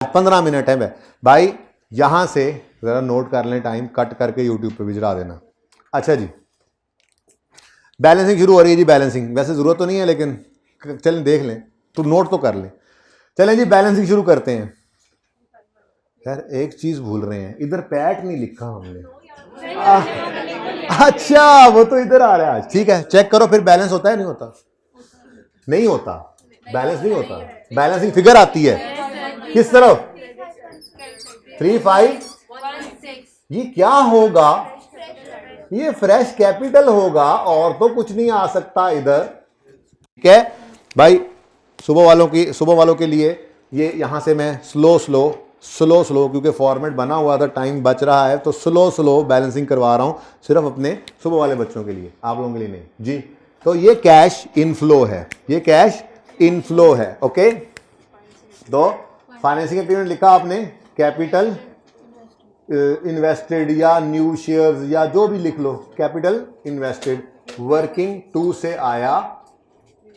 15 minute है भाई, यहां से जरा नोट कर लें, टाइम कट करके यूट्यूब पे भिजवा देना। अच्छा जी, बैलेंसिंग शुरू हो रही है जी। बैलेंसिंग वैसे जरूरत तो नहीं है, लेकिन चलें देख लें, तो नोट तो कर लें। चलें जी, बैलेंसिंग शुरू करते हैं। यार एक चीज भूल रहे हैं, इधर पैट नहीं लिखा हमने। अच्छा, वो तो इधर आ रहा है आज। ठीक है, चेक करो फिर बैलेंस होता है नहीं होता। नहीं होता, बैलेंस नहीं होता। बैलेंसिंग फिगर आती है किस तरफ? 3 5 ये क्या होगा? ये फ्रेश कैपिटल होगा और तो कुछ नहीं आ सकता इधर। ठीक है भाई, सुबह वालों के लिए ये यहां से मैं स्लो क्योंकि फॉर्मेट बना हुआ था, टाइम बच रहा है, तो स्लो बैलेंसिंग करवा रहा हूं, सिर्फ अपने सुबह वाले बच्चों के लिए, आप लोगों के लिए नहीं जी। तो ये कैश इनफ्लो है, ये कैश इनफ्लो है। ओके, तो फाइनेंसिंग एक्टिविटी लिखा आपने, कैपिटल इन्वेस्टेड या न्यू शेयर्स या जो भी लिख लो, कैपिटल इन्वेस्टेड। वर्किंग 2 से आया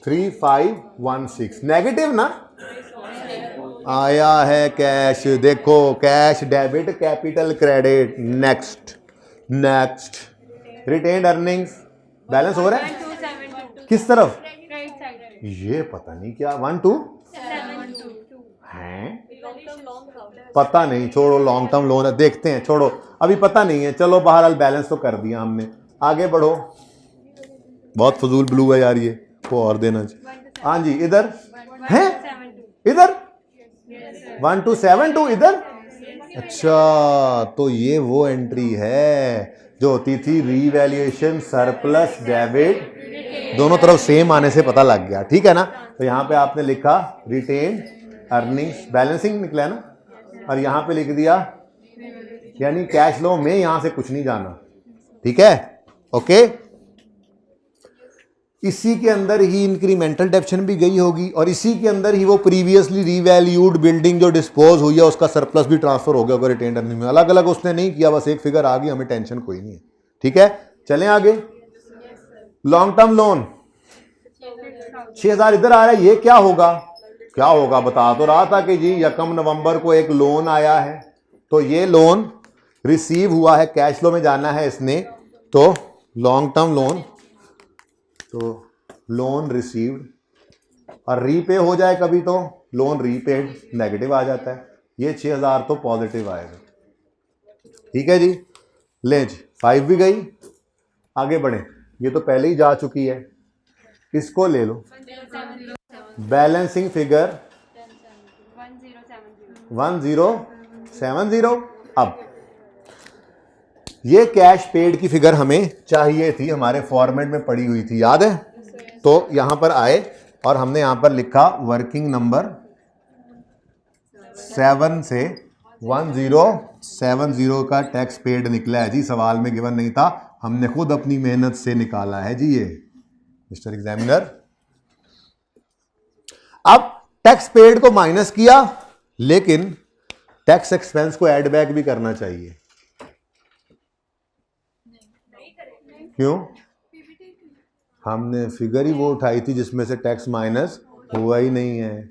3516, नेगेटिव ना आया है कैश। देखो, cash debit, capital credit. Next retained earnings, balance हो रहा है किस तरफ? ये पता नहीं क्या 1 2 हैं, पता नहीं, छोड़ो, लॉन्ग टर्म लोन है, देखते हैं, छोड़ो अभी पता नहीं है। चलो बहरहाल बैलेंस तो कर दिया हमने, आगे बढ़ो। बहुत फजूल ब्लू है यार, ये को और देना चाहिए। हाँ जी, इधर है, इधर 1 2 7 2 इधर। अच्छा, तो ये वो एंट्री है जो होती थी रीवैल्यूएशन सरप्लस डेबिट, दोनों तरफ सेम आने से पता लग गया। ठीक है ना, तो यहां पे आपने लिखा रिटेन अर्निंग्स, बैलेंसिंग निकला है ना, और यहां पे लिख दिया यानी कैश फ्लो में यहां से कुछ नहीं जाना। ठीक है, ओके। इसी के अंदर ही इंक्रीमेंटल डेप्शन भी गई होगी, और इसी के अंदर ही वो प्रीवियसली रीवैल्यूड बिल्डिंग जो डिस्पोज हुई है उसका सरप्लस भी ट्रांसफर हो गया होगा रिटेन्ड अर्निंग में। अलग अलग उसने नहीं किया, बस एक फिगर आ गई, हमें टेंशन कोई नहीं है। ठीक है, चलें आगे। लॉन्ग टर्म लोन 6000 इधर आ रहा है, ये क्या होगा? क्या होगा बता तो रहा था कि जी 1 नवंबर को एक लोन आया है, तो ये लोन रिसीव हुआ है, कैश फ्लो में जाना है इसने, तो लॉन्ग टर्म लोन, तो लोन रिसीव्ड, और रीपे हो जाए कभी तो लोन रीपेड, नेगेटिव आ जाता है। ये 6000 तो पॉजिटिव आएगा। ठीक है जी, ले जी 5 भी गई, आगे बढ़े। ये तो पहले ही जा चुकी है, इसको ले लो। Balancing figure 1070। अब ये कैश पेड की फिगर हमें चाहिए थी, हमारे फॉर्मेट में पड़ी हुई थी, याद है? तो यहां पर आए और हमने यहां पर लिखा वर्किंग नंबर 7 से 1070 का टैक्स पेड निकला है जी। सवाल में गिवन नहीं था, हमने खुद अपनी मेहनत से निकाला है जी ये, मिस्टर एग्जामिनर। अब टैक्स पेड को माइनस किया, लेकिन टैक्स एक्सपेंस को ऐड बैक भी करना चाहिए। क्यों? हमने फिगर ही वो उठाई थी जिसमें से टैक्स माइनस हुआ ही नहीं है,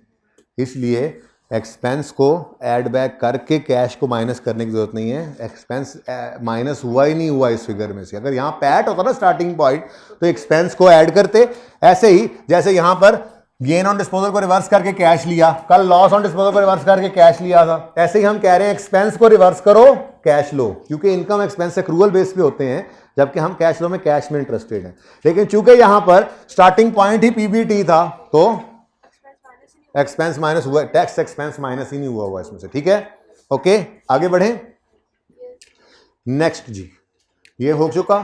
इसलिए एक्सपेंस को ऐड बैक करके कैश को माइनस करने की जरूरत नहीं है। एक्सपेंस माइनस हुआ ही नहीं हुआ इस फिगर में से। अगर यहां पैट होता ना स्टार्टिंग पॉइंट, तो एक्सपेंस को ऐड करते। ऐसे ही जैसे यहां पर गेन ऑन डिस्पोजल को रिवर्स करके कैश लिया, कल लॉस ऑन डिस्पोजल को रिवर्स करके कैश लिया था, ऐसे ही हम कह रहे हैं एक्सपेंस को रिवर्स करो, कैश लो, क्योंकि इनकम एक्सपेंस एक्रूअल बेस पे होते हैं, जबकि हम कैश फ्लो में कैश में इंटरेस्टेड हैं। लेकिन चूंकि यहां पर स्टार्टिंग पॉइंट ही पीबीटी था, तो एक्सपेंस माइनस हुआ, टैक्स एक्सपेंस माइनस ही नहीं हुआ इसमें से। ठीक है, ओके, आगे बढ़े। नेक्स्ट जी, ये हो चुका,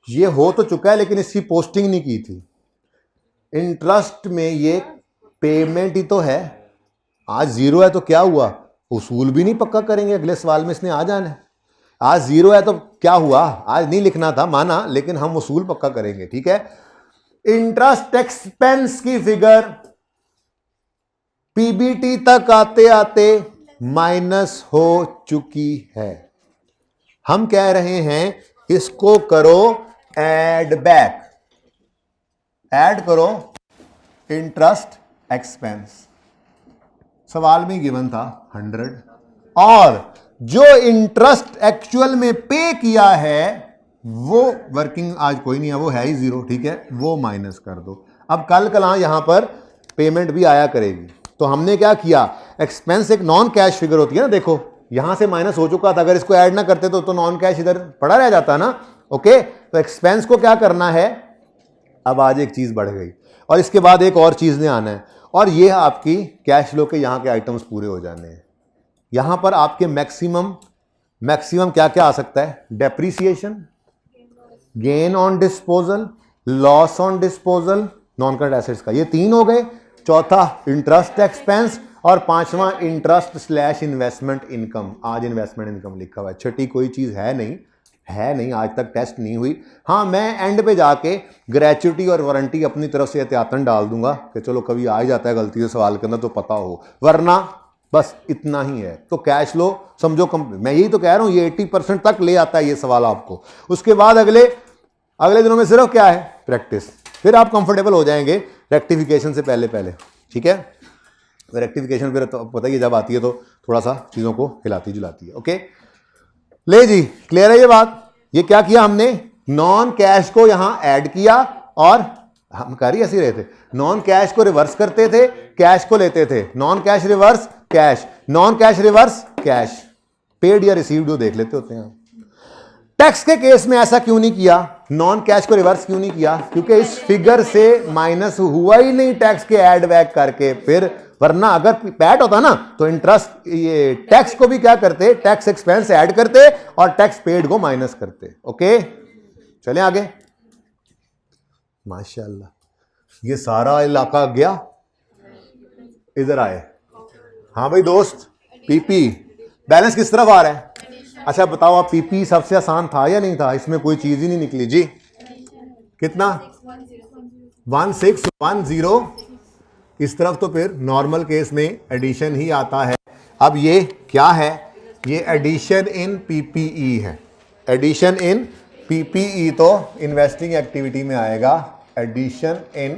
ये हो तो चुका है, लेकिन इसकी पोस्टिंग नहीं की थी। इंटरेस्ट में ये पेमेंट ही तो है, आज जीरो है तो क्या हुआ, उसूल भी नहीं पक्का करेंगे, अगले सवाल में इसने आ जाना है। आज जीरो है तो क्या हुआ, आज नहीं लिखना था माना, लेकिन हम उसूल पक्का करेंगे। ठीक है, इंटरेस्ट एक्सपेंस की फिगर पीबीटी तक आते आते माइनस हो चुकी है। हम कह रहे हैं इसको करो ऐड बैक, ऐड करो इंटरेस्ट एक्सपेंस। सवाल में गिवन था 100, और जो इंटरेस्ट एक्चुअल में पे किया है वो वर्किंग आज कोई नहीं है, वो है ही 0, ठीक है, वो माइनस कर दो। अब कल कल यहां पर पेमेंट भी आया करेगी, तो हमने क्या किया, एक्सपेंस एक नॉन कैश फिगर होती है ना, देखो यहां से माइनस हो चुका था, अगर इसको ऐड ना करते तो नॉन कैश इधर पड़ा रह जाता ना। ओके, तो एक्सपेंस को क्या करना है, अब आज एक चीज बढ़ गई और इसके बाद एक और चीज ने आना है, और ये आपकी कैश फ्लो के यहां के आइटम्स पूरे हो जाने हैं। यहां पर आपके मैक्सिमम क्या क्या आ सकता है, depreciation, gain on disposal, loss on disposal, non current assets का, ये 3 हो गए। चौथा इंटरेस्ट एक्सपेंस, और 5वां इंटरेस्ट स्लैश इन्वेस्टमेंट इनकम। आज इन्वेस्टमेंट इनकम लिखा हुआ है, छठी कोई चीज है नहीं, आज तक टेस्ट नहीं हुई। हाँ, मैं एंड पे जाके ग्रेच्युटी और वारंटी अपनी तरफ से एहतियातन डाल दूंगा कि चलो कभी आ ही जाता है गलती से सवाल करना तो पता हो, वरना बस इतना ही है। तो कैश फ्लो समझो मैं यही तो कह रहा हूं, ये 80% तक ले आता है ये सवाल आपको। उसके बाद अगले दिनों में सिर्फ क्या है, प्रैक्टिस, फिर आप कंफर्टेबल हो जाएंगे रेक्टिफिकेशन से पहले, ठीक है। रेक्टिफिकेशन फिर तो पता ही जब आती है तो थोड़ा सा चीजों को हिलाती जुलाती है। ओके, ले जी, क्लियर है ये बात। ये क्या किया हमने, नॉन कैश को यहां ऐड किया, और हम कर ही ऐसे रहे थे, नॉन कैश को रिवर्स करते थे, कैश को लेते थे, non cash reverse cash, non cash reverse cash, paid या रिसीव्ड देख लेते होते हैं। टैक्स के केस में ऐसा क्यों नहीं किया, नॉन कैश को रिवर्स क्यों नहीं किया, क्योंकि इस फिगर से माइनस हुआ ही नहीं टैक्स के ऐड बैक करके, फिर वरना अगर पैट होता ना तो इंटरेस्ट ये टैक्स को भी क्या करते, टैक्स एक्सपेंस ऐड करते और टैक्स पेड को माइनस करते। ओके, चलें आगे। माशाल्लाह, ये सारा इलाका गया, इधर आए। हाँ भाई दोस्त, पीपी बैलेंस किस तरफ आ रहा है, अच्छा बताओ आप, पीपी सबसे आसान था या नहीं था, इसमें कोई चीज ही नहीं निकली जी। कितना, 1610, इस तरफ तो फिर नॉर्मल केस में एडिशन ही आता है। अब ये क्या है, ये एडिशन इन पीपीई है, एडिशन इन पीपीई तो इन्वेस्टिंग एक्टिविटी में आएगा, addition in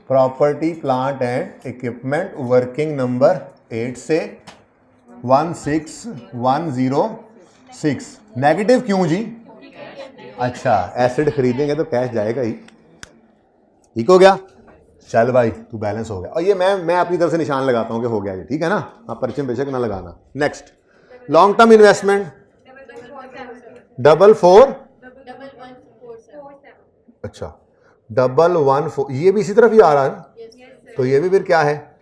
property plant and equipment, working number 8 से 16106। नेगेटिव क्यों जी, अच्छा एसिड खरीदेंगे तो कैश जाएगा ही, ठीक हो गया। चल भाई तू बैलेंस हो गया, और ये मैं अपनी तरफ से निशान लगाता हूं कि हो गया ये, ठीक है ना, आप परिचय बेशक ना लगाना। नेक्स्ट, लॉन्ग टर्म इन्वेस्टमेंट 44, अच्छा 114, ये भी इसी तरफ ही आ रहा है ना, तो ये भी फिर क्या है,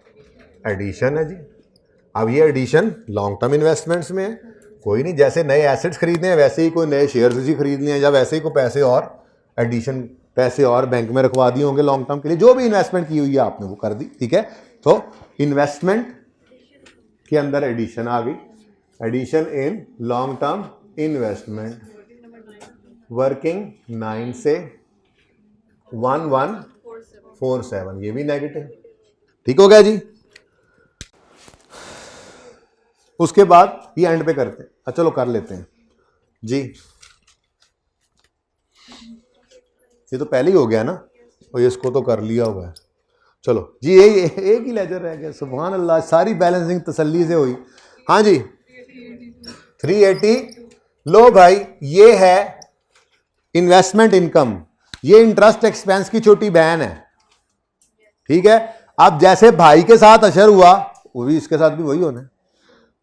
एडिशन है जी। अब ये एडिशन लॉन्ग टर्म इन्वेस्टमेंट्स में है, कोई नहीं, जैसे नए एसेट्स खरीदने हैं वैसे ही कोई नए शेयर्स भी खरीदने हैं, या वैसे ही कोई पैसे और एडिशन, पैसे और बैंक में रखवा दिए होंगे लॉन्ग टर्म के लिए, जो भी इन्वेस्टमेंट की हुई है आपने वो कर दी, ठीक है। तो इन्वेस्टमेंट के अंदर एडिशन आ गई, addition in long term investment, working 9 से 1147, ये भी नेगेटिव, ठीक हो गया जी। उसके बाद ये एंड पे करते हैं, अच्छा चलो कर लेते हैं जी, ये तो पहले ही हो गया ना, और इसको तो कर लिया हुआ है। चलो जी, एक ही लेजर रह गया, सुभान अल्लाह, सारी बैलेंसिंग तसल्ली से हुई। हाँ जी 380, लो भाई ये है इन्वेस्टमेंट इनकम, ये इंटरेस्ट एक्सपेंस की छोटी बहन है, ठीक है। अब जैसे भाई के साथ अशर हुआ, वो भी इसके साथ भी वही होना है,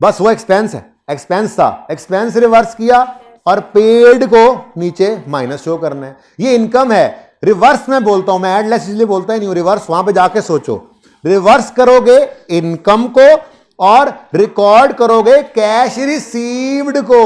बस वो एक्सपेंस है, एक्सपेंस था, एक्सपेंस रिवर्स किया और पेड को नीचे माइनस शो करना है। ये इनकम है, रिवर्स में बोलता हूं मैं, एड लेस इसलिए बोलता ही नहीं हूं, रिवर्स वहां पे जाके सोचो, रिवर्स करोगे इनकम को और रिकॉर्ड करोगे कैश रिसीव्ड को।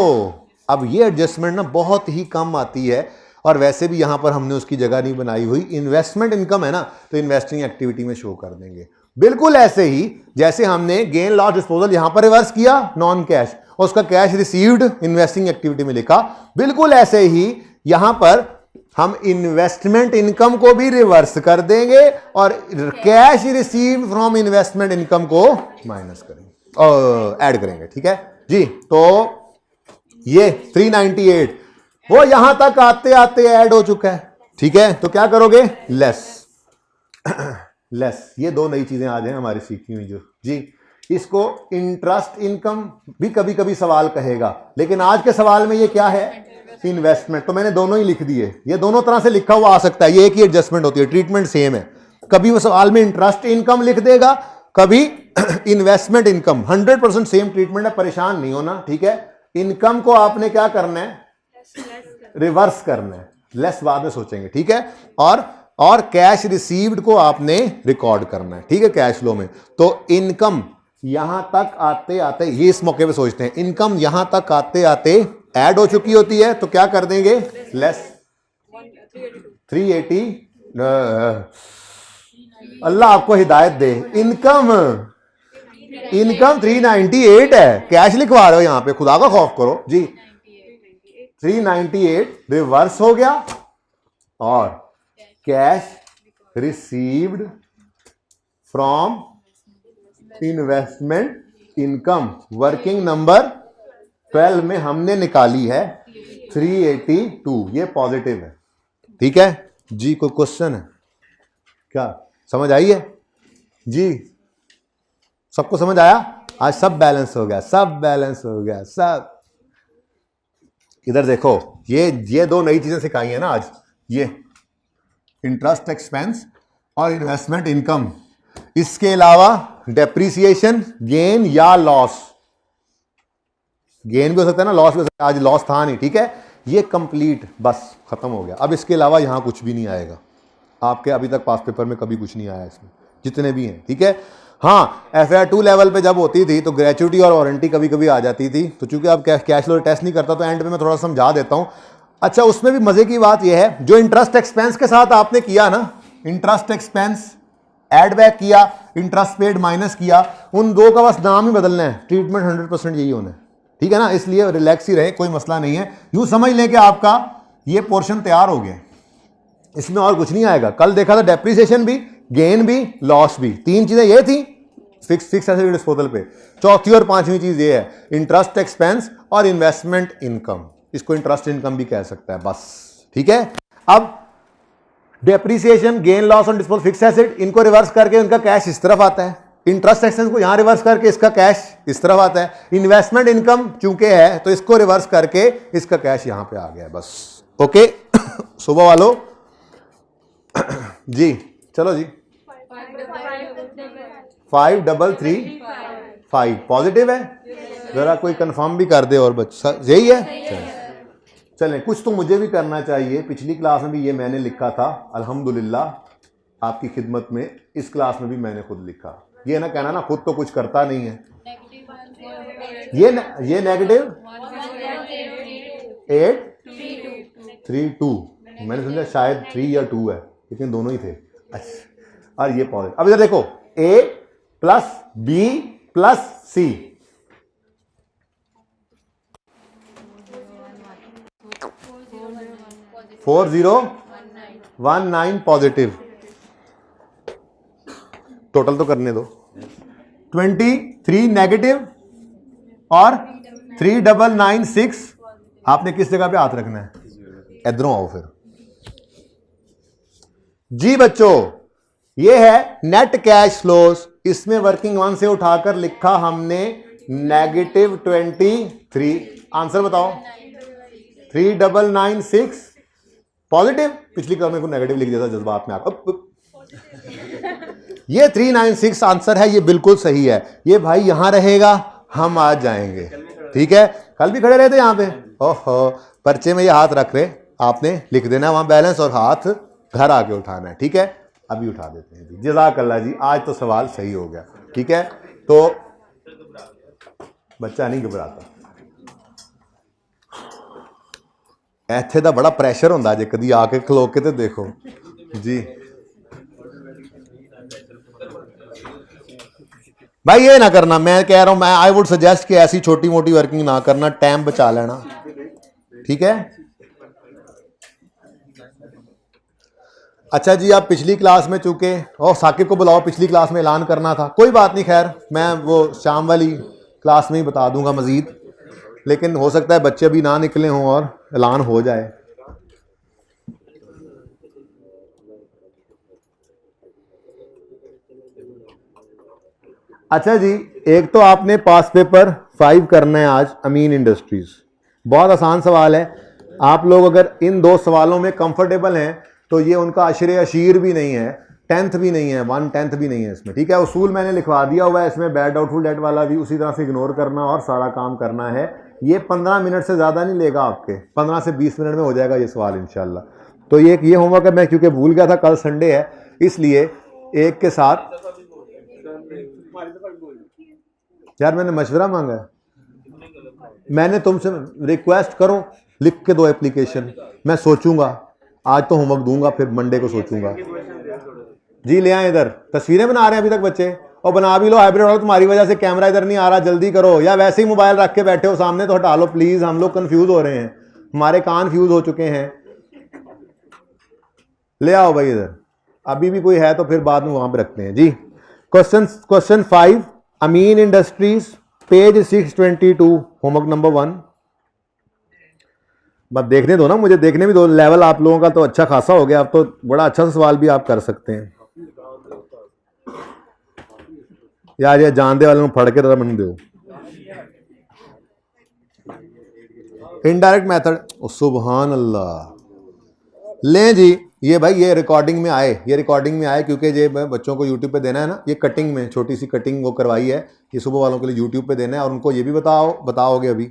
अब ये एडजस्टमेंट ना बहुत ही कम आती है, और वैसे भी यहां पर हमने उसकी जगह नहीं बनाई हुई, इन्वेस्टमेंट इनकम है ना, तो इन्वेस्टिंग एक्टिविटी में शो कर देंगे, बिल्कुल ऐसे ही जैसे हमने गेन लॉस डिस्पोजल यहां पर रिवर्स किया नॉन कैश, और उसका कैश रिसीव्ड इन्वेस्टिंग एक्टिविटी में लिखा, बिल्कुल ऐसे ही यहां पर हम इन्वेस्टमेंट इनकम को भी रिवर्स कर देंगे और cash received from investment income को माइनस करेंगे और ऐड करेंगे, ठीक है जी। तो ये 398 वो यहां तक आते आते ऐड हो चुका है, ठीक है। तो क्या करोगे, लेस लेस, ये दो नई चीजें आज हैं हमारी सीखी हुई जो जी, इसको इंटरेस्ट इनकम भी कभी कभी सवाल कहेगा, लेकिन आज के सवाल में ये क्या है, इन्वेस्टमेंट। तो मैंने दोनों ही लिख दिए, ये दोनों तरह से लिखा हुआ आ सकता है, ये एक ही एडजस्टमेंट होती है, ट्रीटमेंट सेम है। कभी वो सवाल में इंटरेस्ट इनकम लिख देगा, कभी इन्वेस्टमेंट इनकम, 100% सेम ट्रीटमेंट है, परेशान नहीं होना, ठीक है। इनकम को आपने क्या करना है, रिवर्स करना है, लेस बाद में सोचेंगे, ठीक है। और कैश रिसीव्ड को आपने रिकॉर्ड करना है, ठीक है, कैश फ्लो में। तो इनकम यहां तक आते आते, ये इस मौके पे सोचते हैं, इनकम यहां तक आते आते ऐड हो चुकी होती है, तो क्या कर देंगे, लेस 380। अल्लाह आपको हिदायत दे। इनकम 398 है, कैश लिखवा रहे हो यहां पे, खुदा का खौफ करो जी। 398 रिवर्स हो गया, और cash received from investment income working number 12 में हमने निकाली है 382, ये पॉजिटिव है, ठीक है जी। कोई क्वेश्चन है क्या, समझ आई है जी, सबको समझ आया? आज सब बैलेंस हो गया, सब बैलेंस हो गया, सब। इधर देखो, ये दो नई चीजें सिखाई है ना आज, ये इंटरेस्ट एक्सपेंस और इन्वेस्टमेंट इनकम। इसके अलावा डेप्रिसिएशन, गेन या लॉस, गेन भी हो सकता है ना, लॉस भी हो सकता है, आज लॉस था नहीं, ठीक है। ये कंप्लीट बस खत्म हो गया। अब इसके अलावा यहां कुछ भी नहीं आएगा आपके, अभी तक पास पेपर में कभी कुछ नहीं आया इसमें, जितने भी हैं, ठीक है। हाँ, FR2 लेवल पे जब होती थी तो ग्रेचुइटी और वारंटी कभी कभी आ जाती थी, तो चूंकि अब कैश फ्लो टेस्ट नहीं करता तो एंड पे मैं थोड़ा समझा देता हूं। अच्छा, उसमें भी मजे की बात यह है, जो इंटरेस्ट एक्सपेंस के साथ आपने किया ना, इंटरेस्ट एक्सपेंस एड बैक किया, इंटरेस्ट पेड माइनस किया, उन दो का बस नाम ही बदलना है, ट्रीटमेंट 100% यही होना है, ठीक है ना। इसलिए रिलैक्स ही रहे, कोई मसला नहीं है। यूं समझ लें कि आपका ये पोर्शन तैयार हो गया, इसमें और कुछ नहीं आएगा। कल देखा था डेप्रिसिएशन भी, गेन भी, लॉस भी, तीन चीजें ये थी फिक्स एसेट डिस्पोजल पे। चौथी और पांचवी चीज ये है इंटरेस्ट एक्सपेंस और इन्वेस्टमेंट इनकम, इसको इंटरेस्ट इनकम भी कह सकता है, बस, ठीक है। अब डेप्रिसिएशन, गेन, लॉस और डिस्पोजल फिक्स एसेट, इनको रिवर्स करके उनका कैश इस तरफ आता है। इंटरेस्ट एक्सपेंस को यहां रिवर्स करके इसका कैश इस तरफ आता है। इन्वेस्टमेंट इनकम चूंकि है तो इसको रिवर्स करके इसका कैश यहां पे आ गया, बस, ओके। सुबह वालों जी, चलो जी, 5335 पॉजिटिव है, जरा कोई कंफर्म भी कर दे, और बच्चा यही है। चलें, कुछ तो मुझे भी करना चाहिए, पिछली क्लास में भी ये मैंने लिखा था, अल्हम्दुलिल्लाह आपकी खिदमत में, इस क्लास में भी मैंने खुद लिखा। ये ना कहना ना खुद तो कुछ करता नहीं है, ये नेगेटिव 832, मैंने समझा शायद 3 या 2 है, लेकिन दोनों ही थे। अच्छा, और ये पॉजिटिव। अब इधर देखो, A plus B plus C, $4019 positive, total तो करने दो। 23 नेगेटिव और 3996, आपने किस जगह पे हाथ रखना है, इधरों आओ फिर जी बच्चों। ये है नेट कैश फ्लोज, इसमें वर्किंग वन से उठाकर लिखा हमने -23। आंसर बताओ, 3996 पॉजिटिव, पिछली क्लास में को नेगेटिव लिख दिया था जज्बात में आप। ये 396 आंसर है, ये बिल्कुल सही है। ये भाई यहां रहेगा, हम आज जाएंगे, ठीक है। कल भी खड़े रहते यहां पे, ओहो, पर्चे में ये हाथ रख रहे, आपने लिख देना वहां बैलेंस, और हाथ घर आके उठाना है, ठीक है। अभी उठा देते हैं जी, जज़ाकल्लाह जी, आज तो सवाल सही हो गया, ठीक है। तो बच्चा नहीं घबराता, ਇੱਥੇ ਦਾ बड़ा ਪ੍ਰੈਸ਼ਰ ਹੁੰਦਾ, ਜੇ कभी आके खलो के तो देखो जी। भाई ये ना करना, मैं कह रहा हूं, मैं आई वुड सजेस्ट कि ऐसी छोटी मोटी वर्किंग ना करना, टाइम बचा लेना, ठीक है। अच्छा जी, आप पिछली क्लास में चूंकि, और साकिब को बुलाओ, पिछली क्लास में ऐलान करना था, कोई बात नहीं, खैर मैं वो शाम वाली क्लास में ही बता दूंगा मजीद, लेकिन हो सकता है बच्चे अभी ना निकले हों और ऐलान हो जाए। अच्छा जी, एक तो आपने पास पेपर 5 करना है आज, अमीन इंडस्ट्रीज। बहुत आसान सवाल है। आप लोग अगर इन 2 सवालों में कंफर्टेबल हैं तो ये उनका अशरे अशीर भी नहीं है, 10th भी नहीं है, 1/10 भी नहीं है इसमें, ठीक है। उसूल मैंने लिखवा दिया हुआ है इसमें, बैड डाउटफुल डेट वाला भी उसी तरह से इग्नोर करना और सारा काम करना है। ये 15 मिनट से ज़्यादा नहीं लेगा आपके, 15 से 20 मिनट में हो जाएगा ये सवाल इंशाल्लाह। तो ये होमवर्क है, मैं क्योंकि भूल गया था, कल संडे है इसलिए एक के साथ यार मैंने मशवरा मांगा है, मैंने तुमसे रिक्वेस्ट करो लिख के दो एप्लीकेशन, मैं सोचूंगा, आज तो होमवर्क दूंगा फिर मंडे को सोचूंगा। जी ले आए इधर, तस्वीरें बना रहे हैं अभी तक बच्चे, और बना भी लो हाइब्रिड वालों, तुम्हारी वजह से कैमरा इधर नहीं आ रहा, जल्दी करो, या वैसे ही मोबाइल रख के बैठे हो सामने तो हटा लो प्लीज, हम लोग कंफ्यूज हो रहे हैं, हमारे कान फ्यूज हो चुके हैं। ले आओ भाई इधर, अभी भी कोई है तो फिर बाद में वहां पे रखते हैं जी। क्वेश्चन 5 अमीन इंडस्ट्रीज पेज 622 होमवर्क नंबर 1। बस देखने दो ना, मुझे देखने भी दो, लेवल आप लोगों का तो अच्छा खासा हो गया, अब तो बड़ा अच्छा सा सवाल भी आप कर सकते हैं यार। ये जानदे वालों को पढ़ के तो मन दो। इनडायरेक्ट मेथड, सुभान अल्लाह। लें जी, ये भाई ये रिकॉर्डिंग में आए, ये रिकॉर्डिंग में आए क्योंकि ये बच्चों को यूट्यूब पे देना है ना, ये कटिंग में छोटी सी कटिंग वो करवाई है, ये सुबह वालों के लिए यूट्यूब पे देना है। और उनको ये भी बताओगे अभी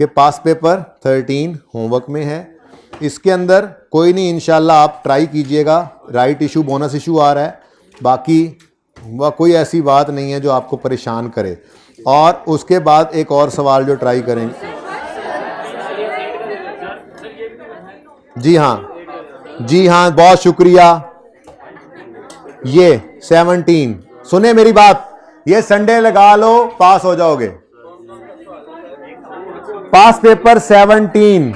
कि पास पेपर 13 होमवर्क में है, इसके अंदर कोई नहीं, इंशाल्लाह आप ट्राई कीजिएगा। राइट इशू बोनस इशू आ रहा है, बाकी वह कोई ऐसी बात नहीं है जो आपको परेशान करे। और उसके बाद एक और सवाल जो ट्राई करेंगे, जी हाँ बहुत शुक्रिया। ये 17 सुने मेरी बात, ये संडे लगा लो, पास हो जाओगे। पास पेपर 17,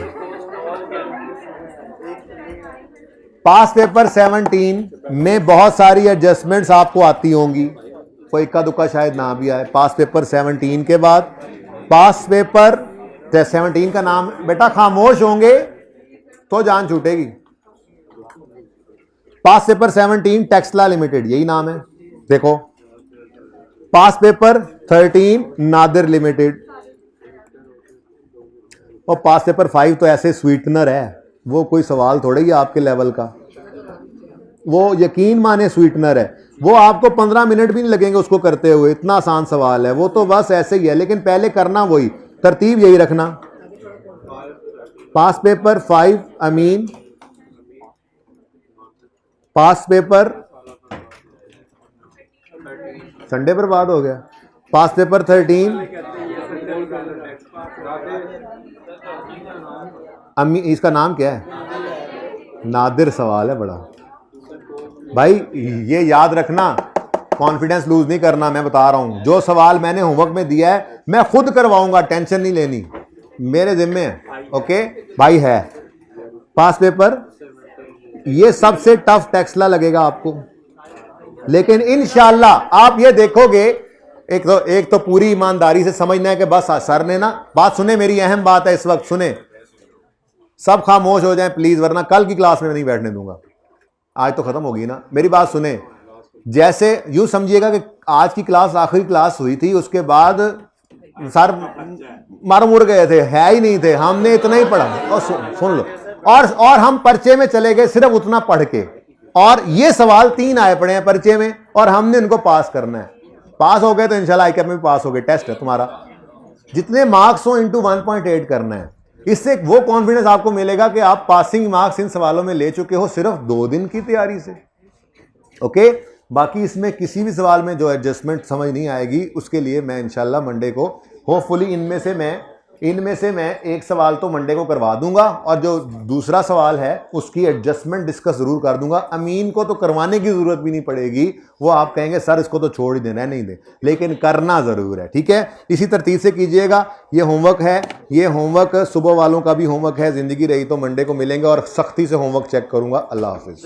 पास पेपर 17 में बहुत सारी एडजस्टमेंट्स आपको आती होंगी, कोई इक्का दुक्का शायद ना भी आए। पास पेपर 17 के बाद पास पेपर 17 का नाम, बेटा खामोश होंगे तो जान छूटेगी। पास पेपर 17 टेक्सला लिमिटेड, यही नाम है, देखो। पास पेपर 13 नादिर लिमिटेड, और पास पेपर 5 तो ऐसे स्वीटनर है, वो कोई सवाल थोड़ा ही आपके लेवल का, वो यकीन माने स्वीटनर है, वो आपको 15 मिनट भी नहीं लगेंगे उसको करते हुए, इतना आसान सवाल है वो तो, बस ऐसे ही है। लेकिन पहले करना वही, तरतीब यही रखना। पास पेपर 5 अमीन, पास पेपर संडे पर बात हो गया, पास पेपर 13 अम्मी, इसका नाम क्या है? नादिर सवाल है बड़ा भाई, ये याद रखना, कॉन्फिडेंस लूज नहीं करना। मैं बता रहा हूं, जो सवाल मैंने होमवर्क में दिया है मैं खुद करवाऊंगा, टेंशन नहीं लेनी, मेरे जिम्मे है। ओके भाई, है पास पेपर, ये सबसे टफ टेक्सला लगेगा आपको, लेकिन इंशाल्लाह आप ये देखोगे। एक तो पूरी ईमानदारी से समझना है कि बस सर ने ना, बात सुने, मेरी अहम बात है इस वक्त, सुने, सब खामोश हो जाएं प्लीज, वरना कल की क्लास में नहीं बैठने दूंगा। आज तो खत्म होगी ना, मेरी बात सुने। जैसे यूं समझिएगा कि आज की क्लास आखिरी क्लास हुई थी, उसके बाद सर मारो मुड़ गए थे, है ही नहीं थे, हमने इतना ही पढ़ा, और सुन लो, और हम पर्चे में चले गए सिर्फ उतना पढ़ के, और ये सवाल 3 आए पड़े हैं पर्चे में, और हमने इनको पास करना है। पास हो गए तो इंशाल्लाह आईकैप में भी पास हो गए, टेस्ट है तुम्हारा, जितने मार्क्स हो इंटू 1.8 करना है। इससे वो कॉन्फिडेंस आपको मिलेगा कि आप पासिंग मार्क्स इन सवालों में ले चुके हो सिर्फ 2 दिन की तैयारी से। ओके, बाकी इसमें किसी भी सवाल में जो एडजस्टमेंट समझ नहीं आएगी, उसके लिए मैं इंशाल्लाह मंडे को होपफुली इनमें से मैं एक सवाल तो मंडे को करवा दूंगा, और जो दूसरा सवाल है उसकी एडजस्टमेंट डिस्कस जरूर कर दूंगा। अमीन को तो करवाने की जरूरत भी नहीं पड़ेगी, वो आप कहेंगे सर इसको तो छोड़ ही देना है, नहीं दे, लेकिन करना जरूर है, ठीक है। इसी तरतीब से कीजिएगा। ये होमवर्क है, ये होमवर्क सुबह वालों का भी होमवर्क है, जिंदगी रही तो मंडे को मिलेंगे, और सख्ती से होमवर्क चेक करूंगा। अल्लाह हाफिज।